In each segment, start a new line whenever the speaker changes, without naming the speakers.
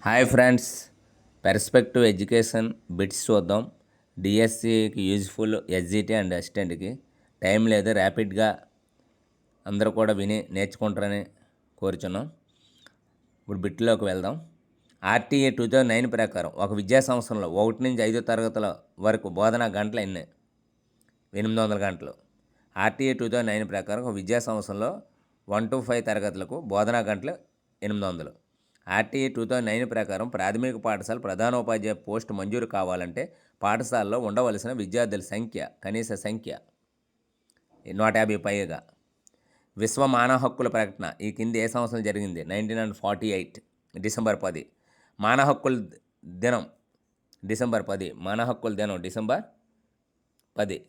Hi friends, perspective education bits చూద్దాం. డిఎస్సికి useful SGT and అసిస్టెంట్కి time లేదు, ర్యాపిడ్గా అందరూ కూడా విని నేర్చుకుంటారని కోరుచున్నాం. ఇప్పుడు బిట్లోకి వెళ్దాం. ఆర్టీఏ 2009 ప్రకారం ఒక విద్యా సంవత్సరంలో 1 నుంచి 5 తరగతుల వరకు బోధనా గంటలు ఎన్ని? 800 గంటలు. ఆర్టీఏ 2009 ప్రకారం ఒక విద్యా సంవత్సరంలో 1 to 5 తరగతులకు బోధనా గంటలు 800. ఆర్టీఏ 2009 ప్రకారం ప్రాథమిక పాఠశాల ప్రధానోపాధ్యాయ పోస్టు మంజూరు కావాలంటే పాఠశాలలో ఉండవలసిన విద్యార్థుల సంఖ్య, కనీస సంఖ్య 150 పైగా. విశ్వ మానవ హక్కుల ప్రకటన ఈ కింది ఏ సంవత్సరం జరిగింది? 1948 డిసెంబర్ 10. మానవ హక్కుల దినం డిసెంబర్ 10. మానవ హక్కుల దినం డిసెంబర్ 10.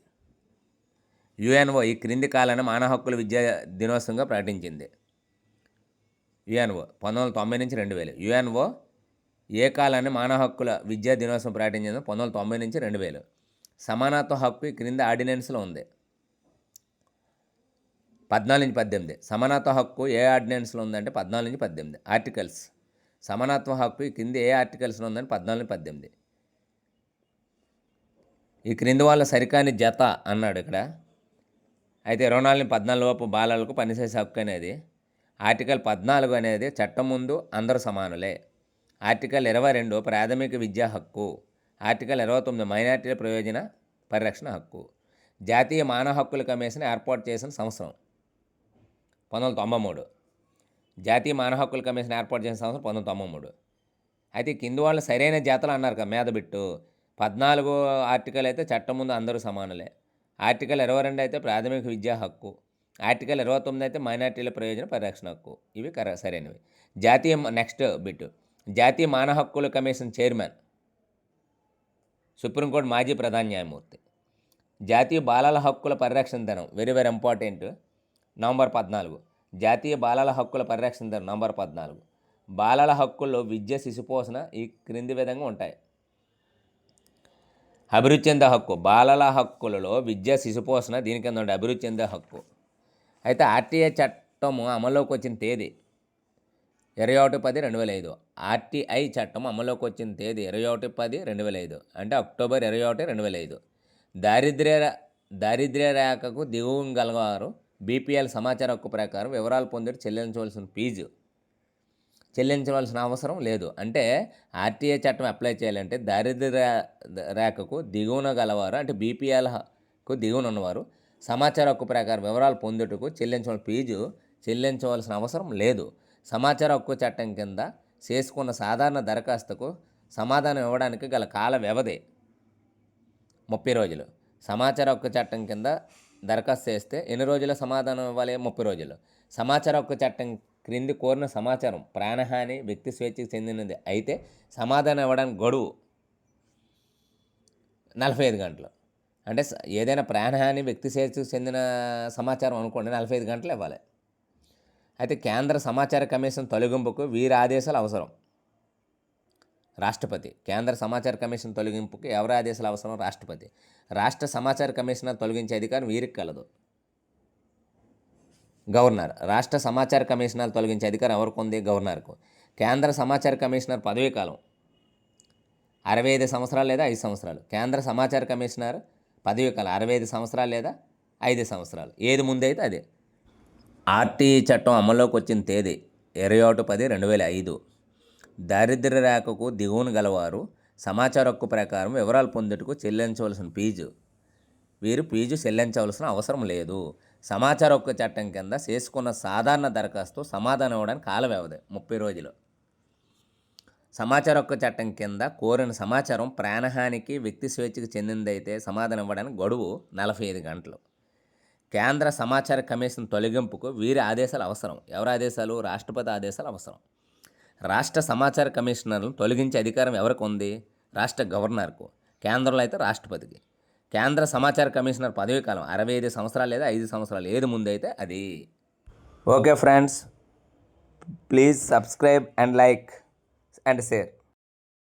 యుఎన్ఓ ఈ క్రింది కాలాన్ని మానవ హక్కుల విద్యా దినోత్సవంగా ప్రకటించింది. యుఎన్ఓ 1990 నుంచి 2000. యుఎన్ఓ ఏ కాలాన్ని మానవ హక్కుల విద్యా దినోత్సవం ప్రకటించింది? 1990 నుంచి 2000. సమానత్వ హక్కు ఈ క్రింది ఆర్డినెన్స్లో ఉంది. 14 నుంచి 18. సమానత్వ హక్కు ఏ ఆర్డినెన్స్లో ఉందంటే 14 నుంచి 18 ఆర్టికల్స్. సమానత్వ హక్కు ఈ క్రింది ఏ ఆర్టికల్స్లో ఉందని 14 నుంచి 18. ఈ క్రింది వాళ్ళ సరికాని జత అన్నాడు ఇక్కడ. అయితే 24 నుంచి 14 లోపు బాలలకు పనిచేసే హక్కు అనేది. ఆర్టికల్ 14 అనేది చట్టం ముందు అందరూ సమానులే. ఆర్టికల్ 22 ప్రాథమిక విద్యా హక్కు. ఆర్టికల్ 29 మైనార్టీల ప్రయోజన పరిరక్షణ హక్కు. జాతీయ మానవ హక్కుల కమిషన్ ఏర్పాటు చేసిన సంవత్సరం 1993. జాతీయ మానవ హక్కుల కమిషన్ ఏర్పాటు చేసిన సంవత్సరం 1993. అయితే కింది వాళ్ళు సరైన జాతలు అన్నారు కదా మీద బిట్టు. 14 ఆర్టికల్ అయితే చట్టం ముందు అందరూ సమానులే. ఆర్టికల్ 22 అయితే ప్రాథమిక విద్యా హక్కు. ఆర్టికల్ 29 అయితే మైనార్టీల ప్రయోజన పరిరక్షణ హక్కు. ఇవి సరైనవి. Next bit. జాతీయ మానవ హక్కుల కమిషన్ చైర్మన్ సుప్రీంకోర్టు మాజీ ప్రధాన న్యాయమూర్తి. జాతీయ బాలల హక్కుల పరిరక్షణ దినం వెరీ ఇంపార్టెంట్, నవంబర్ 14. జాతీయ బాలల హక్కుల పరిరక్షణ దినం నవంబర్ 14. బాలల హక్కుల్లో విద్య, శిశుపోషణ ఈ క్రింది విధంగా ఉంటాయి. అభివృద్ధి చెందే హక్కు. బాలల హక్కులలో విద్య, శిశుపోషణ దీని కింద ఉండే అభివృద్ధి చెందే హక్కు. అయితే ఆర్టీఐ చట్టము అమల్లోకి వచ్చిన తేదీ 21/10/2005. ఆర్టీఐ చట్టం అమల్లోకి వచ్చిన తేదీ 21/10/2005 అంటే అక్టోబర్ 21, 2005. దారిద్ర్య రేఖకు దిగువ గలవారు బీపీఎల్ సమాచార హక్కు ప్రకారం వివరాలు పొంది చెల్లించవలసిన అవసరం లేదు. అంటే ఆర్టీఐ చట్టం అప్లై చేయాలంటే దారిద్ర్య రేఖకు దిగువన గలవారు అంటే బీపీఎల్కు దిగువన ఉన్నవారు సమాచార హక్కు ప్రకారం వివరాలు పొందుటకు చెల్లించవలసిన అవసరం లేదు. సమాచార హక్కు చట్టం కింద చేసుకున్న సాధారణ దరఖాస్తుకు సమాధానం ఇవ్వడానికి గల కాల వ్యవధి 30 రోజులు. సమాచార హక్కు చట్టం కింద దరఖాస్తు చేస్తే ఎన్ని రోజుల సమాధానం ఇవ్వాలి? 30 రోజులు. సమాచార హక్కు చట్టం క్రింది కోరిన సమాచారం ప్రాణహాని, వ్యక్తి స్వేచ్ఛకు చెందినది అయితే సమాధానం ఇవ్వడానికి గడువు 45 గంటలు. అంటే ఏదైనా ప్రాణహాని, వ్యక్తి స్వేచ్ఛకు చెందిన సమాచారం అనుకోండి 45 గంటలు ఇవ్వాలి. అయితే కేంద్ర సమాచార కమిషన్ తొలగింపుకు వీరి ఆదేశాలు అవసరం. రాష్ట్రపతి. కేంద్ర సమాచార కమిషన్ తొలగింపుకి ఎవరి ఆదేశాలు అవసరం? రాష్ట్రపతి. రాష్ట్ర సమాచార కమిషనర్ తొలగించే అధికారం వీరికి కలదు. గవర్నర్. రాష్ట్ర సమాచార కమిషనర్ తొలగించే అధికారం ఎవరికి ఉంది? గవర్నర్కు. కేంద్ర సమాచార కమిషనర్ పదవీ కాలం 65 సంవత్సరాలు లేదా 5 సంవత్సరాలు. కేంద్ర సమాచార కమిషనర్ పదవీ కాలం 65 సంవత్సరాలు లేదా 5 సంవత్సరాలు. ఏది ముందైతే అదే. ఆర్టీఐ చట్టం అమల్లోకి వచ్చిన తేదీ 21/10/2005. దారిద్ర్య రేఖకు దిగువన గలవారు సమాచార హక్కు ప్రకారం వివరాలు పొందుటకు చెల్లించవలసిన ఫీజు చెల్లించవలసిన అవసరం లేదు. సమాచార హక్కు చట్టం కింద చేసుకున్న సాధారణ దరఖాస్తు సమాధానం ఇవ్వడానికి కాల వ్యవధి 30 రోజులు. సమాచార హక్కు చట్టం కింద కోరిన సమాచారం ప్రాణహానికి, వ్యక్తి స్వేచ్ఛకు చెందినదైతే సమాధానం ఇవ్వడానికి గడువు 45 గంటలు. కేంద్ర సమాచార కమిషన్ తొలగింపుకు వీరి ఆదేశాలు అవసరం. ఎవరి ఆదేశాలు? రాష్ట్రపతి ఆదేశాలు అవసరం. రాష్ట్ర సమాచార కమిషనర్లను తొలగించే అధికారం ఎవరికి ఉంది? రాష్ట్ర గవర్నర్కు. కేంద్రంలో అయితే రాష్ట్రపతికి. కేంద్ర సమాచార కమిషనర్ పదవీ కాలం 65 సంవత్సరాలు లేదా 5 సంవత్సరాలు. ఏది ముందైతే అది. Okay friends, please subscribe and like and share.